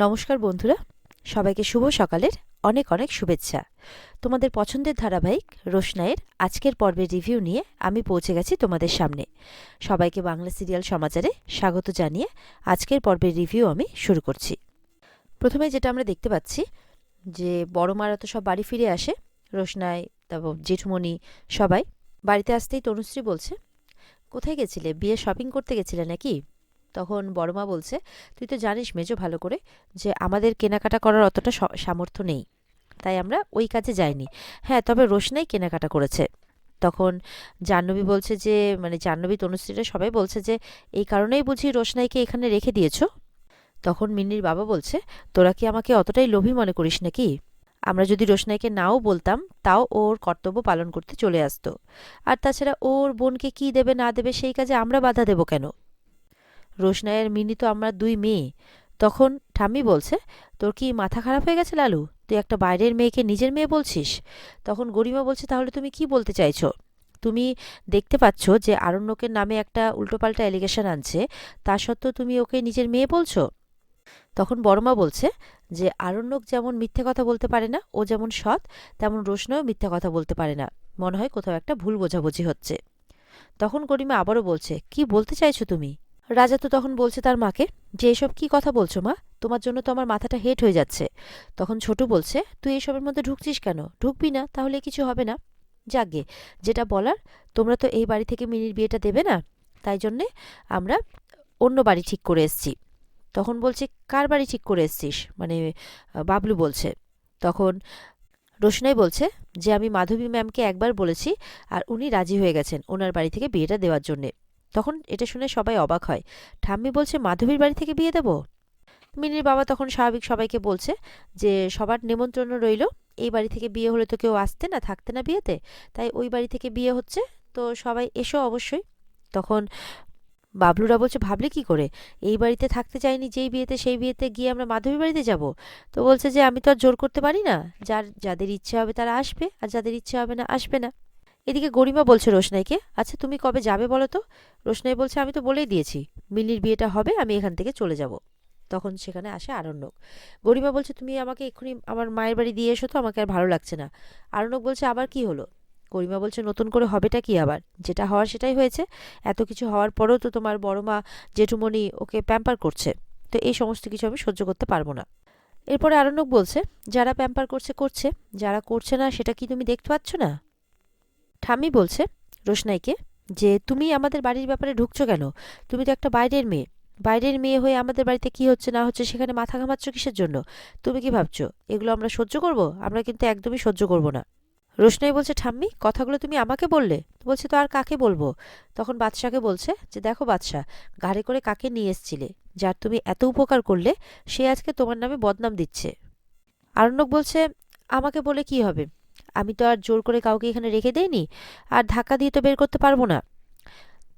নমস্কার বন্ধুরা, সবাইকে শুভ সকালের অনেক অনেক শুভেচ্ছা। তোমাদের পছন্দের ধারাবাহিক রোশনাইয়ের আজকের পর্বের রিভিউ নিয়ে আমি পৌঁছে গেছি তোমাদের সামনে। সবাইকে বাংলা সিরিয়াল সমাচারে স্বাগত জানিয়ে আজকের পর্বের রিভিউ আমি শুরু করছি। প্রথমে যেটা আমরা দেখতে পাচ্ছি যে বড় মারা তো সব বাড়ি ফিরে আসে, রোশনাই, তারপর জেঠুমণি সবাই। বাড়িতে আসতেই তনুশ্রী বলছে, কোথায় গেছিলে? বিয়ে শপিং করতে গেছিলে নাকি? তখন বড়মা বলছে, তুই তো জানিস মেজো ভালো করে যে আমাদের কেনাকাটা করার অতটা সামর্থ্য নেই, তাই আমরা ওই কাজে যাইনি। হ্যাঁ, তবে রোশনাই কেনাকাটা করেছে। তখন জাহ্নবী বলছে যে জাহ্নবী তনুশ্রীরা সবাই বলছে যে এই কারণেই বুঝি রোশনাইকে এখানে রেখে দিয়েছো। তখন মিন্নির বাবা বলছে, তোরা কি আমাকে অতটাই লোভী মনে করিস নাকি? আমরা যদি রোশনাইকে নাও বলতাম তাও ওর কর্তব্য পালন করতে চলে আসতো। আর তাছাড়া ওর বোনকে কি দেবে না দেবে সেই কাজে আমরা বাধা দেব কেন? রোশনাইয়ের মিনি তো আমরা দুই মেয়ে। তখন ঠাম্মি বলছে, তোর কি মাথা খারাপ হয়ে গেছে লালু? তুই একটা বাইরের মেয়েকে নিজের মেয়ে বলছিস? তখন গরিমা বলছে, তাহলে তুমি কি বলতে চাইছো? তুমি দেখতে পাচ্ছ যে আরণ্যকের নামে একটা উল্টোপাল্টা অ্যালিগেশন আনছে, তা সত্ত্বেও তুমি ওকে নিজের মেয়ে বলছো? তখন বড়মা বলছে যে আরণ্যক যেমন মিথ্যে কথা বলতে পারে না, ও যেমন সৎ, তেমন রোশনাইও মিথ্যে কথা বলতে পারে না। মনে হয় কোথাও একটা ভুল বোঝাবুঝি হচ্ছে। তখন গরিমা আবারও বলছে, কি বলতে চাইছো তুমি? রাজা তো তখন বলছে তার মাকে যে এসব কি কথা বলছো মা, তোমার জন্য তো আমার মাথাটা হেট হয়ে যাচ্ছে। তখন ছোটু বলছে, তুই এসবের মধ্যে ঢুকছিস কেন? ঢুকবি না, তাহলে কিছু হবে না। যাগে, যেটা বলার, তোমরা তো এই বাড়ি থেকে মিনির বিয়েটা দেবে না, তাই জন্যে আমরা অন্য বাড়ি ঠিক করে এসছি। তখন বলছে, কার বাড়ি ঠিক করে এসছিস? বাবলু বলছে। তখন রোশনাই বলছে যে আমি মাধবী ম্যামকে একবার বলেছি আর উনি রাজি হয়ে গেছেন ওনার বাড়ি থেকে বিয়েটা দেওয়ার জন্যে। তখন এটা শুনে সবাই অবাক হয়। ঠাম্মি বলছে, মাধবীর বাড়ি থেকে বিয়ে দেব? মিনির বাবা তখন স্বাভাবিক সবাইকে বলছে যে সবার নেমন্ত্রণ রইল, এই বাড়ি থেকে বিয়ে হলে তো কেউ আসতে না থাকতে না বিয়েতে, তাই ওই বাড়ি থেকে বিয়ে হচ্ছে, তো সবাই এসো অবশ্যই। তখন বাবলুরা বলছে, ভাবলে কি করে? এই বাড়িতে থাকতে চাইনি যেই বিয়েতে, সেই বিয়েতে গিয়ে আমরা মাধবী বাড়িতে যাব? তো বলছে যে আমি তো আর জোর করতে পারি না, যাদের ইচ্ছে হবে তারা আসবে, আর যাদের ইচ্ছে হবে না আসবে না। এদিকে গরিমা বলছে রোশনাইকে, আচ্ছা তুমি কবে যাবে বলো তো? রোশনাই বলছে, আমি তো বলেই দিয়েছি মিলির বিয়েটা হবে, আমি এখান থেকে চলে যাব। তখন সেখানে আসে আরণ্যক। গরিমা বলছে, তুমি আমাকে এক্ষুনি আমার মায়ের বাড়ি দিয়ে এসো তো, আমাকে আর ভালো লাগছে না। আরণ্যক বলছে, আবার কি হলো? গরিমা বলছে, নতুন করে হবেটা কি আবার? যেটা হওয়ার সেটাই হয়েছে। এত কিছু হওয়ার পরেও তো তোমার বড় মা জেঠুমণি ওকে প্যাম্পার করছে, তো এই সমস্ত কিছু আমি সহ্য করতে পারবো না। এরপরে আরণ্যক বলছে, যারা প্যাম্পার করছে করছে, যারা করছে না সেটা কি তুমি দেখতে পাচ্ছ না? ঠাম্মি বলছে রোশনাইকে যে তুমি আমাদের বাড়ির ব্যাপারে ঢুকছো কেন? তুমি তো একটা বাইরের মেয়ে। বাইরের মেয়ে হয়ে আমাদের বাড়িতে কি হচ্ছে না হচ্ছে সেখানে মাথা ঘামাচ্ছ কিসের জন্য? তুমি কি ভাবছো এগুলো আমরা সহ্য করব? আমরা কিন্তু একদমই সহ্য করব না। রোশনাই বলছে, ঠাম্মি কথাগুলো তুমি আমাকে বললে? বলছে, তো আর কাকে বলবো? তখন বাদশাকে বলছে যে দেখো বাদশা, ঘাড়ে করে কাকে নিয়ে এসছিলে, যার তুমি এত উপকার করলে, সে আজকে তোমার নামে বদনাম দিচ্ছে। আরণ্যক বলছে, আমাকে বলে কি হবে? আমি তো আর জোর করে কাউকে এখানে রেখে দেইনি, আর ধাক্কা দিয়ে তো বের করতে পারবো না।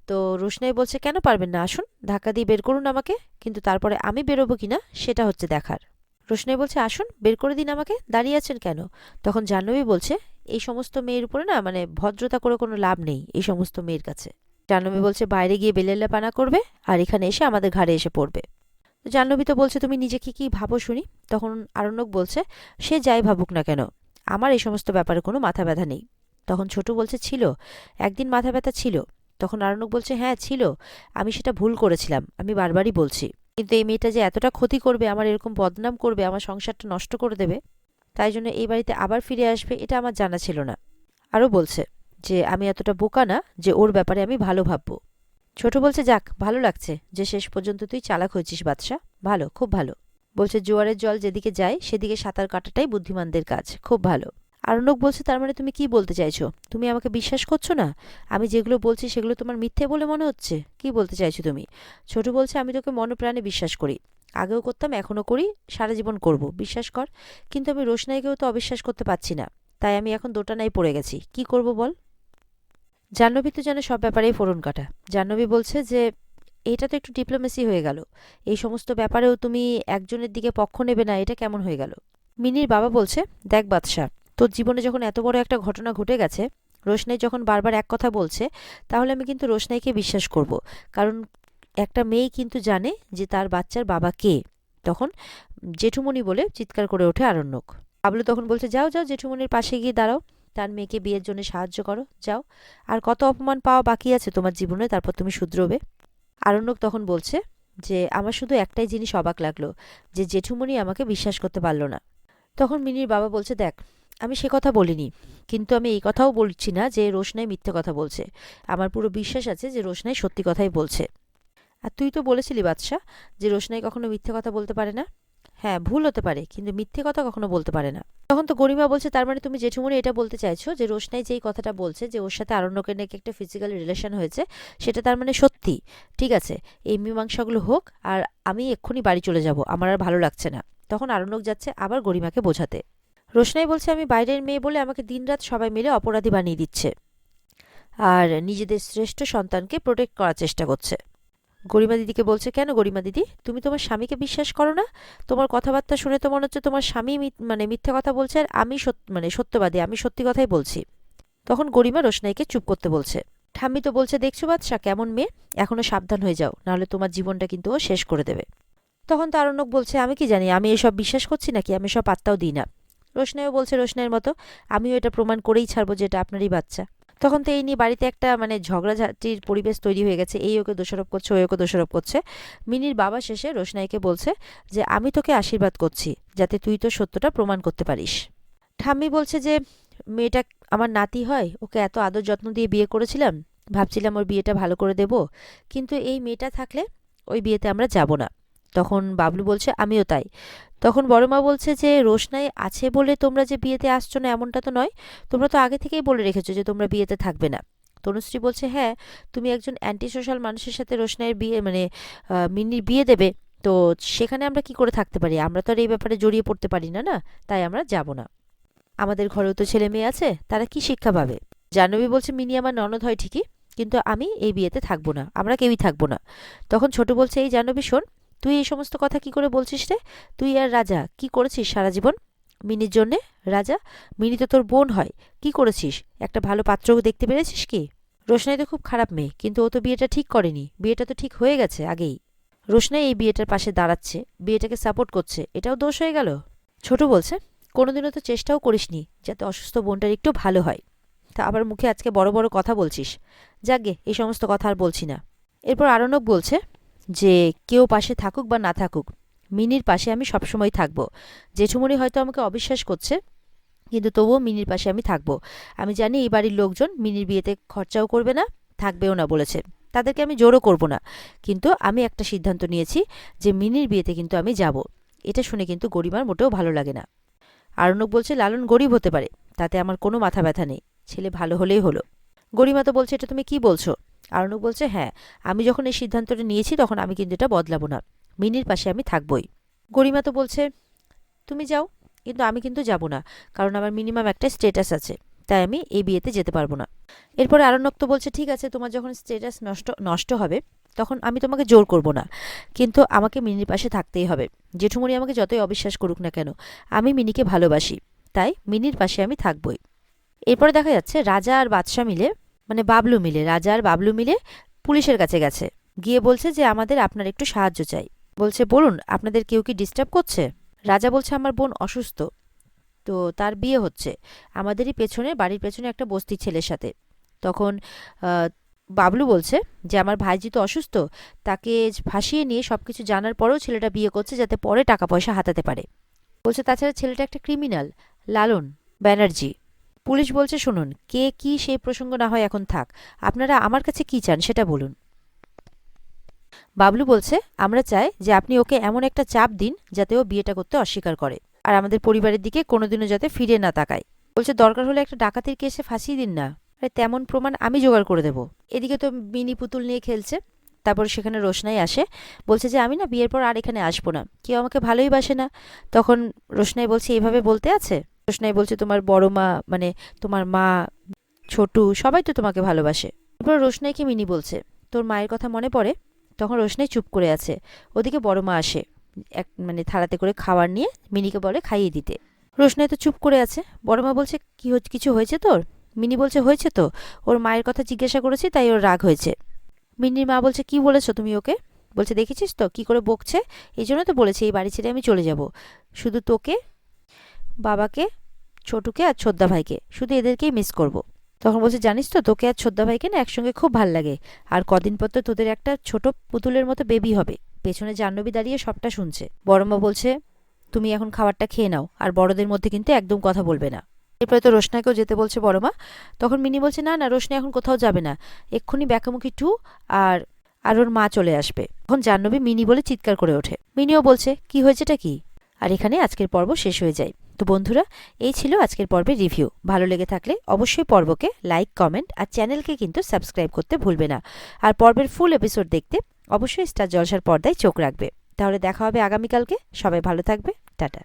তো রোশনাই বলছে, কেন পারবেন না? আসুন, ধাক্কা দিয়ে বের করুন আমাকে, কিন্তু তারপরে আমি বেরোবো কিনা সেটা হচ্ছে দেখার। রোশনাই বলছে, আসুন বের করে দিন আমাকে, দাঁড়িয়ে আছেন কেন? তখন জাহ্নবী বলছে, এই সমস্ত মেয়ের উপরে না ভদ্রতা করে কোনো লাভ নেই এই সমস্ত মেয়ের কাছে। জাহ্নবী বলছে, বাইরে গিয়ে বেলেল্লা পানা করবে আর এখানে এসে আমাদের ঘাড়ে এসে পড়বে। জাহ্নবী তো বলছে, তুমি নিজেকে কি ভাবো শুনি? তখন আরণ্যক বলছে, সে যাই ভাবুক না কেন, আমার এই সমস্ত ব্যাপারে কোনো মাথা ব্যথা নেই। তখন ছোটু বলছে, ছিল, একদিন মাথা ব্যথা ছিল। তখন আরণ্যক বলছে, হ্যাঁ ছিল, আমি সেটা ভুল করেছিলাম, আমি বারবারই বলছি। কিন্তু এই মেয়েটা যে এতটা ক্ষতি করবে, আমার এরকম বদনাম করবে, আমার সংসারটা নষ্ট করে দেবে, তাই জন্য এই বাড়িতে আবার ফিরে আসবে, এটা আমার জানা ছিল না। আরও বলছে যে আমি এতটা বোকা না যে ওর ব্যাপারে আমি ভালো ভাববো। ছোট বলছে, যাক ভালো লাগছে যে শেষ পর্যন্ত তুই চালাক হয়েছিস বাদশা, ভালো, খুব ভালো। বলছে, জোয়ারের জল যেদিকে যায় সেদিকে সাঁতার কাটাটাই বুদ্ধিমানদের কাজ, খুব ভালো। আরণ্যক বলছে, তার মানে তুমি কি বলতে চাইছো? তুমি আমাকে বিশ্বাস করছো না? আমি যেগুলো বলছি সেগুলো তোমার মিথ্যে বলে মনে হচ্ছে? কি বলতে চাইছো তুমি? ছোট বলছে, আমি তোকে মনপ্রাণে বিশ্বাস করি, আগেও করতাম, এখনো করি, সারা জীবন করব, বিশ্বাস কর। কিন্তু আমি রোশনাইকেও তো অবিশ্বাস করতে পারছি না, তাই আমি এখন দোটানায় পড়ে গেছি, কি করব বল? জাহ্নবী তো যেন সব ব্যাপারেই ফোড়ন কাটা। জাহ্নবী বলছে যে এটা তো একটু ডিপ্লোমেসি হয়ে গেল, এই সমস্ত ব্যাপারেও তুমি একজনের দিকে পক্ষ নেবে না, এটা কেমন হয়ে গেল? মিনির বাবা বলছে, দেখ বাদশা, তোর জীবনে যখন এত বড় একটা ঘটনা ঘটে গেছে, রোশনাই যখন বারবার এক কথা বলছে, তাহলে আমি কিন্তু রোশনাইকে বিশ্বাস করব, কারণ একটা মেয়ে কিন্তু জানে যে তার বাচ্চার বাবা কে। তখন জেঠুমণি বলে চিৎকার করে ওঠে আরণ্যক। বাবলু তখন বলছে, যাও যাও, জেঠুমণির পাশে গিয়ে দাঁড়াও, তার মেয়েকে বিয়ের জন্য সাহায্য করো, যাও। আর কত অপমান পাওয়া বাকি আছে তোমার জীবনে, তারপর তুমি শুধরোবে। আরণ্যক তখন বলছে যে আমার শুধু একটাই জিনিস অবাক লাগলো, যে জেঠুমণি আমাকে বিশ্বাস করতে পারলো না। তখন মিনির বাবা বলছে, দেখ, আমি সে কথা বলিনি, কিন্তু আমি এই কথাও বলছি না যে রোশনাই মিথ্যে কথা বলছে। আমার পুরো বিশ্বাস আছে যে রোশনাই সত্যি কথাই বলছে। আর তুই তো বলেছিলি বাদশা, যে রোশনাই কখনো মিথ্যে কথা বলতে পারে না। হ্যাঁ, ভুল হতে পারে, কিন্তু মিথ্যে কথা কখনো বলতে পারে না। তখন তো গরিমা বলছে, তার মানে তুমি জেঠুমণি এটা বলতে চাইছো যে রোশনাই যেই কথাটা বলছে যে ওর সাথে আরণ্যকের নাকি একটা ফিজিক্যাল রিলেশন হয়েছে, সেটা তার মানে সত্যি। ঠিক আছে, এই মীমাংসাগুলো হোক, আর আমি এক্ষুনি বাড়ি চলে যাব, আমার আর ভালো লাগছে না। তখন আরণ্যক যাচ্ছে আবার গরিমাকে বোঝাতে। রোশনাই বলছে, আমি বাইরের মেয়ে বলে আমাকে দিনরাত সবাই মিলে অপরাধী বানিয়ে দিচ্ছে, আর নিজেদের শ্রেষ্ঠ সন্তানকে প্রোটেক্ট করার চেষ্টা করছে। গরিমা দিদিকে বলছে, কেন গরিমা দিদি, তুমি তোমার স্বামীকে বিশ্বাস করো না? তোমার কথাবার্তা শুনে তো মনে হচ্ছে তোমার স্বামী মিথ্যা কথা বলছে, আর আমি সত্যবাদী, আমি সত্যি কথাই বলছি। তখন গরিমা রোশনাইকে চুপ করতে বলছে। ঠাম্মি তো বলছে, দেখছো বাদশা কেমন মেয়ে, এখনো সাবধান হয়ে যাও, নাহলে তোমার জীবনটা কিন্তু ও শেষ করে দেবে। তখন তারণ্যক বলছে, আমি কি জানি, আমি এসব বিশ্বাস করছি নাকি, আমি সব পাত্তাও দিই না। রোশনাইও বলছে রোশনাইয়ের মতো, আমিও এটা প্রমাণ করেই ছাড়বো যে এটা আপনারই বাচ্চা। তখন তো এই নিয়ে বাড়িতে একটা ঝগড়াঝাটির পরিবেশ তৈরি হয়ে গেছে, এই ওকে দোষারোপ করছে, ওই ওকে দোষারোপ করছে। মিনির বাবা শেষে রোশনাইকে বলছে যে আমি তোকে আশীর্বাদ করছি যাতে তুই তো সত্যটা প্রমাণ করতে পারিস। ঠাম্মি বলছে যে মেয়েটা আমার নাতি হয়, ওকে এত আদর যত্ন দিয়ে বিয়ে করেছিলাম, ভাবছিলাম ওর বিয়েটা ভালো করে দেব, কিন্তু এই মেয়েটা থাকলে ওই বিয়েতে আমরা যাব না। তখন বাবলু বলছে, আমিও তাই। তখন বড়মা বলছে যে রোশনাই আছে বলে তোমরা যে বিয়েতে আসছো না এমনটা তো নয়, তোমরা তো আগে থেকেই বলে রেখেছো যে তোমরা বিয়েতে থাকবে না। তনুশ্রী বলছে, হ্যাঁ, তুমি একজন অ্যান্টি সোশ্যাল মানুষের সাথে রোশনাইয়ের বিয়ে মিন্নির বিয়ে দেবে, তো সেখানে আমরা কি করে থাকতে পারি, আমরা তো আর এই ব্যাপারে জড়িয়ে পড়তে পারি না, না, তাই আমরা যাব না। আমাদের ঘরেও তো ছেলে মেয়ে আছে, তারা কি শিক্ষা পাবে? জাহ্নবী বলছে, মিনি আমার ননদ হয় ঠিকই, কিন্তু আমি এই বিয়েতে থাকবো না, আমরা কেউই থাকবো না। তখন ছোট বলছে, এই জাহ্নবী শোন, তুই এই সমস্ত কথা কি করে বলছিস রে? তুই আর রাজা কি করেছিস সারা জীবন মিনির জন্যে? রাজা, মিনি তো তোর বোন হয়, কি করেছিস? একটা ভালো পাত্র দেখতে পেরেছিস কি? রোশনাই তো খুব খারাপ মেয়ে, কিন্তু ও তো বিয়েটা ঠিক করেনি, বিয়েটা তো ঠিক হয়ে গেছে আগেই। রোশনাই এই বিয়েটার পাশে দাঁড়াচ্ছে, বিয়েটাকে সাপোর্ট করছে, এটাও দোষ হয়ে গেল? ছোট বলছে, কোনোদিনও তো চেষ্টাও করিসনি যাতে অসুস্থ বোনটার একটু ভালো হয়, তা আবার মুখে আজকে বড় বড় কথা বলছিস। যাকগে, এই সমস্ত কথা আর বলছি না। এরপর আরণ্যক বলছে যে কেউ পাশে থাকুক বা না থাকুক, মিনির পাশে আমি সবসময় থাকবো। জেঠুমণি হয়তো আমাকে অবিশ্বাস করছে, কিন্তু তবুও মিনির পাশে আমি থাকবো। আমি জানি এই বাড়ির লোকজন মিনির বিয়েতে খরচাও করবে না, থাকবেও না বলেছে, তাদেরকে আমি জোরও করব না, কিন্তু আমি একটা সিদ্ধান্ত নিয়েছি যে মিনির বিয়েতে কিন্তু আমি যাব। এটা শুনে কিন্তু গরিমার মোটেও ভালো লাগে না। আরণ্যক বলছে, লালন গরিব হতে পারে, তাতে আমার কোনো মাথা ব্যথা নেই, ছেলে ভালো হলেই হলো। গরিমা তো বলছে, এটা তুমি কি বলছো? আরণ্যক বলছে, হ্যাঁ, আমি যখন এই সিদ্ধান্তটা নিয়েছি তখন আমি কিন্তু এটা বদলাবো না, মিনির পাশে আমি থাকবই। গরিমা তো বলছে, তুমি যাও, কিন্তু আমি কিন্তু যাব না, কারণ আমার মিনিমাম একটা স্টেটাস আছে, তাই আমি এই বিয়েতে যেতে পারবো না। এরপরে আরণ্যক তো বলছে, ঠিক আছে, তোমার যখন স্টেটাস নষ্ট নষ্ট হবে তখন আমি তোমাকে জোর করব না, কিন্তু আমাকে মিনির পাশে থাকতেই হবে। জেঠুমণি আমাকে যতই অবিশ্বাস করুক না কেন, আমি মিনিকে ভালোবাসি, তাই মিনির পাশে আমি থাকবই। এরপরে দেখা যাচ্ছে রাজা আর বাদশা মিলে, রাজা আর বাবলু মিলে পুলিশের কাছে গেছে, গিয়ে বলছে যে আমাদের আপনার একটু সাহায্য চাই। বলছে, বলুন, আপনাদের কেউ কি ডিস্টার্ব করছে? রাজা বলছে, আমার বোন অসুস্থ, তো তার বিয়ে হচ্ছে আমাদেরই পেছনে, বাড়ির পেছনে একটা বস্তির ছেলের সাথে। তখন বাবলু বলছে যে আমার ভাইজি তো অসুস্থ, তাকে ফাঁসিয়ে নিয়ে সবকিছু জানার পরেও ছেলেটা বিয়ে করছে যাতে পরে টাকা পয়সা হাতাতে পারে। বলছে, তাছাড়া ছেলেটা একটা ক্রিমিনাল, লালন ব্যানার্জি। পুলিশ বলছে, শুনুন, কে কি সেই প্রসঙ্গ না হয় এখন থাক, আপনারা আমার কাছে কি চান সেটা বলুন। বাবলু বলছে, আমরা চাই যে আপনি ওকে এমন একটা চাপ দিন যাতে ও বিয়েটা করতে অস্বীকার করে, আর আমাদের পরিবারের দিকে কোনোদিনও যাতে ফিরে না তাকায়। বলছে, দরকার হলে একটা ডাকাতির কেসে ফাঁসিয়ে দিন না, আরে তেমন প্রমাণ আমি জোগাড় করে দেব। এদিকে তো মিনি পুতুল নিয়ে খেলছে। তারপর সেখানে রোশনাই আসে, বলছে যে আমি না বিয়ের পর আর এখানে আসবো না, কেউ আমাকে ভালোই বাসে না। তখন রোশনাই বলছে, এইভাবে বলতে আছে? রোশনাই বলছে, তোমার বড় মা, তোমার মা, ছোটু, সবাই তো তোমাকে ভালোবাসে। এরপর রোশনাইকে মিনি বলছে, তোর মায়ের কথা মনে পড়ে? তখন রোশনাই চুপ করে আছে। ওদিকে বড় মা আসে, এক থালাতে করে খাবার নিয়ে মিনিকে বলে খাইয়ে দিতে। রোশনাই তো চুপ করে আছে। বড় মা বলছে, কিছু হয়েছে তোর? মিনি বলছে, হয়েছে তো, ওর মায়ের কথা জিজ্ঞাসা করেছি তাই ওর রাগ হয়েছে। মিনির মা বলছে, কি বলেছো তুমি ওকে? বলছে দেখেছিস তো কি করে বকছে, এই জন্য তো বলেছে এই বাড়ি ছেড়ে আমি চলে যাব, শুধু তোকে, বাবাকে, ছোটুকে আর ছোদ্দা ভাইকে, শুধু এদেরকেই মিস করব। তখন বলছে জানিস তো তোকে আর ছোদ্দা ভাইকে না একসঙ্গে খুব ভাল লাগে, আর কদিন পর তো তোদের একটা ছোট পুতুলের মতো বেবি হবে। পেছনে জাহ্নবী দাঁড়িয়ে সবটা শুনছে। বড়মা বলছে তুমি এখন খাবারটা খেয়ে নাও, আর বড়দের মধ্যে কিন্তু একদম কথা বলবে না। এরপরে তো রোশনাকেও যেতে বলছে বড়মা। তখন মিনি বলছে না না, রোশনা এখন কোথাও যাবে না, এক্ষুনি ব্যাকামুখী টু আর আর ওর মা চলে আসবে। তখন জাহ্নবী মিনি বলে চিৎকার করে ওঠে। মিনিও বলছে কি হয়েছেটা কি। আর এখানে আজকের পর্ব শেষ হয়ে যায়। তো বন্ধুরা, এই ছিল আজকের পর্বের রিভিউ। ভালো লেগে থাকলে অবশ্যই পর্বকে লাইক, কমেন্ট আর চ্যানেলকে কিন্তু সাবস্ক্রাইব করতে ভুলবে না। আর পর্বের ফুল এপিসোড দেখতে অবশ্যই স্টার জলসার পর্দায় চোখ রাখবে। তাহলে দেখা হবে আগামীকালকে। সবাই ভালো থাকবে। টাটা।